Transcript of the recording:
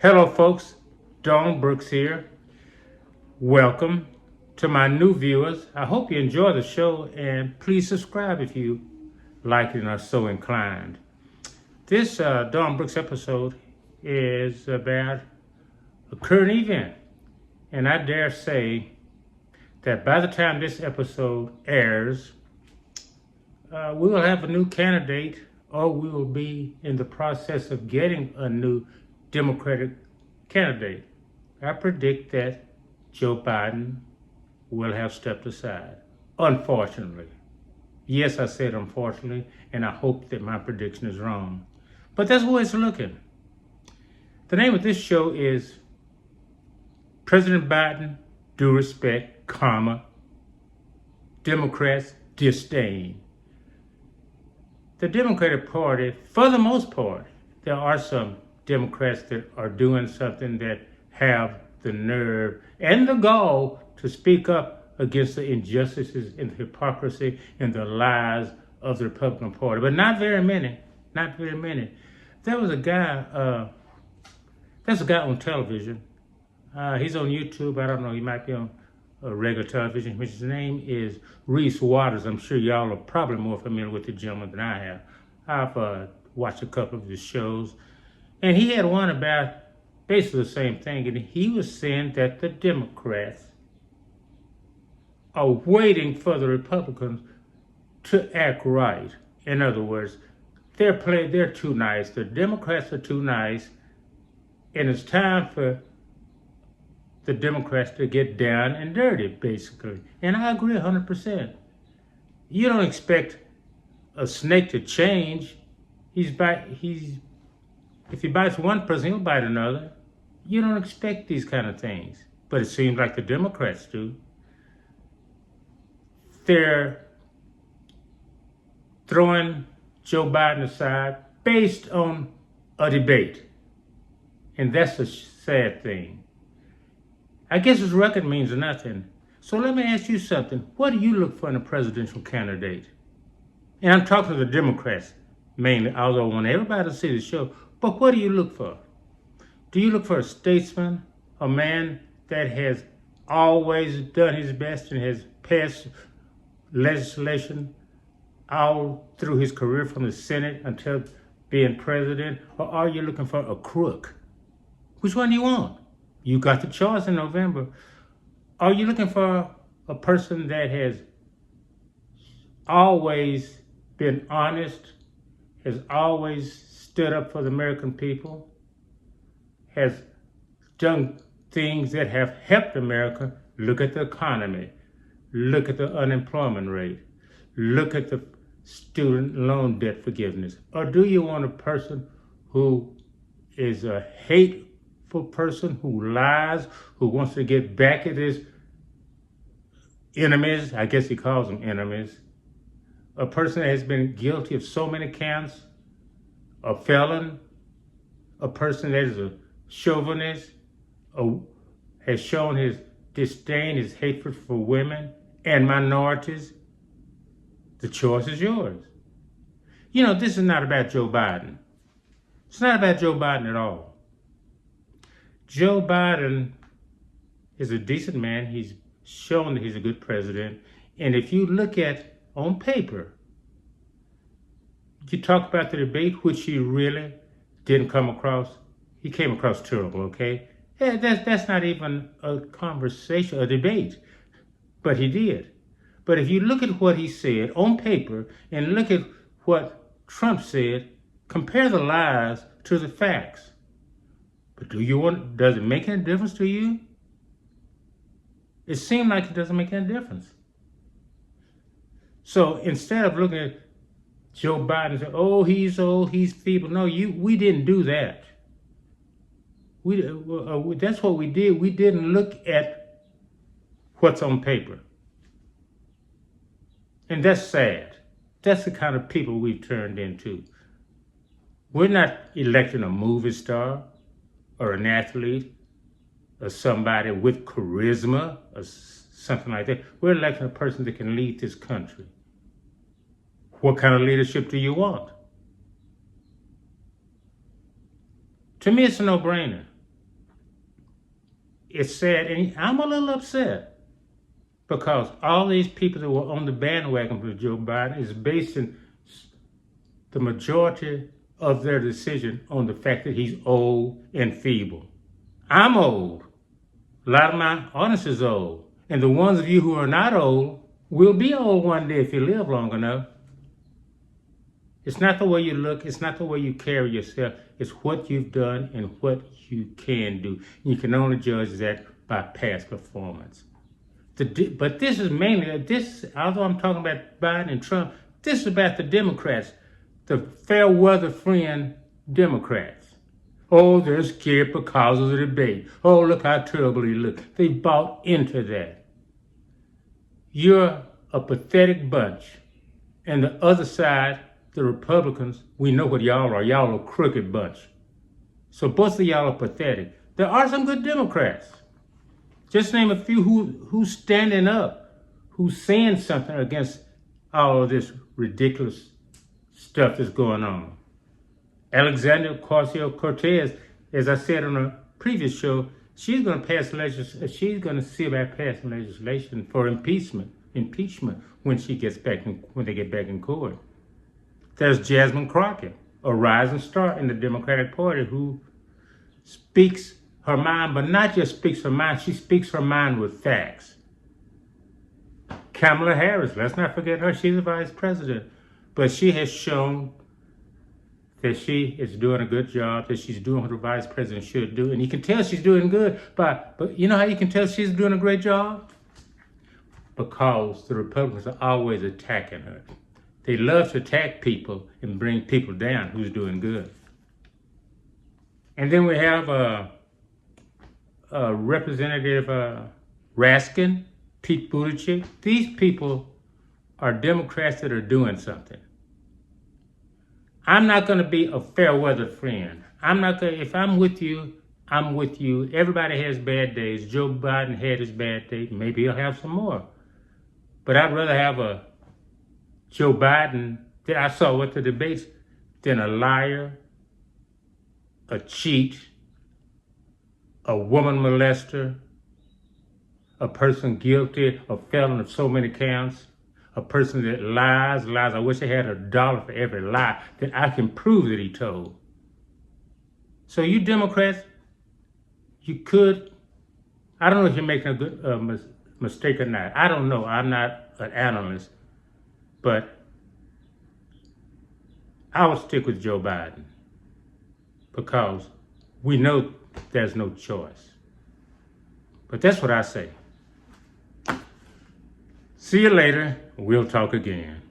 Hello, folks. Dawn Brooks here. Welcome to my new viewers. I hope you enjoy the show and please subscribe if you like it and are so inclined. This Dawn Brooks episode is about a current event, and I dare say that by the time this episode airs, we will have a new candidate, or we will be in the process of getting a new Democratic candidate. I predict that Joe Biden will have stepped aside, unfortunately. Yes, I said unfortunately, and I hope that my prediction is wrong. But that's the way it's looking. The name of this show is President Biden, Due Respect, Democrats, Disdain. The Democratic Party, for the most part, there are some Democrats that are doing something that have the nerve and the gall to speak up against the injustices and the hypocrisy and the lies of the Republican Party. But not very many. Not very many. There was a guy, there's a guy on television. He's on YouTube. I don't know. He might be on regular television. His name is Reese Waters. I'm sure y'all are probably more familiar with the gentleman than I have. I've watched a couple of his shows. And he had one about basically the same thing. And he was saying that the Democrats are waiting for the Republicans to act right. In other words, they're too nice. The Democrats are too nice. And it's time for the Democrats to get down and dirty, basically. And I agree 100%. You don't expect a snake to change. If he bites one person, he'll bite another. You don't expect these kind of things. But it seems like the Democrats do. They're throwing Joe Biden aside based on a debate. And that's a sad thing. I guess his record means nothing. So let me ask you something. What do you look for in a presidential candidate? And I'm talking to the Democrats mainly, although I want everybody to see the show. But what do you look for? Do you look for a statesman, a man that has always done his best and has passed legislation all through his career from the Senate until being president? Or are you looking for a crook? Which one do you want? You got the choice in November. Are you looking for a person that has always been honest, has always stood up for the American people, has done things that have helped America? Look at the economy. Look at the unemployment rate. Look at the student loan debt forgiveness. Or do you want a person who is a hateful person, who lies, who wants to get back at his enemies? I guess he calls them enemies. A person that has been guilty of so many counts, a felon, a person that is a chauvinist, has shown his disdain, his hatred for women and minorities. The choice is yours. You know, this is not about Joe Biden. It's not about Joe Biden at all. Joe Biden is a decent man. He's shown that he's a good president. And if you look at on paper, you talk about the debate, which he really didn't come across. He came across terrible, okay? Yeah, that's not even a conversation, a debate. But he did. But if you look at what he said on paper and look at what Trump said, compare the lies to the facts. But does it make any difference to you? It seemed like it doesn't make any difference. So instead of looking at Joe Biden and saying, oh, he's old, he's feeble. No, we didn't do that. That's what we did. We didn't look at what's on paper. And that's sad. That's the kind of people we've turned into. We're not electing a movie star or an athlete or somebody with charisma or something like that. We're electing a person that can lead this country. What kind of leadership do you want? To me, it's a no-brainer. it's sad, and I'm a little upset because all these people that were on the bandwagon for Joe Biden is basing the majority of their decision on the fact that he's old and feeble. I'm old. A lot of my audience is old. And the ones of you who are not old will be old one day if you live long enough. It's not the way you look. It's not the way you carry yourself. It's what you've done and what you can do. You can only judge that by past performance. But this is mainly, although I'm talking about Biden and Trump, this is about the Democrats, the fair weather friend Democrats. Oh, they're scared because of the debate. Oh, look how terrible he looks. They bought into that. You're a pathetic bunch. And the other side, the Republicans, we know what y'all are. Y'all are a crooked bunch. So both of y'all are pathetic. There are some good Democrats. Just name a few who's standing up, who's saying something against all of this ridiculous stuff that's going on. Alexandria Ocasio-Cortez, as I said on a previous show, she's going to She's going to see about passing legislation for impeachment when they get back in court. There's Jasmine Crockett, a rising star in the Democratic Party who speaks her mind, but not just speaks her mind, she speaks her mind with facts. Kamala Harris, let's not forget her, she's the vice president. But she has shown that she is doing a good job, that she's doing what the vice president should do. And you can tell she's doing good, but you know how you can tell she's doing a great job? Because the Republicans are always attacking her. They love to attack people and bring people down who's doing good. And then we have Representative Raskin, Pete Buttigieg. These people are Democrats that are doing something. I'm not going to be a fair weather friend. If I'm with you, I'm with you. Everybody has bad days. Joe Biden had his bad day. Maybe he'll have some more. But I'd rather have a Joe Biden that I saw with the debates than a liar, a cheat, a woman molester, a person guilty of felon of so many counts, a person that lies. I wish I had $1 for every lie that I can prove that he told. So you Democrats, you could, I don't know if you're making a good mistake or not. I don't know. I'm not an analyst. But I will stick with Joe Biden because we know there's no choice. But that's what I say. See you later. We'll talk again.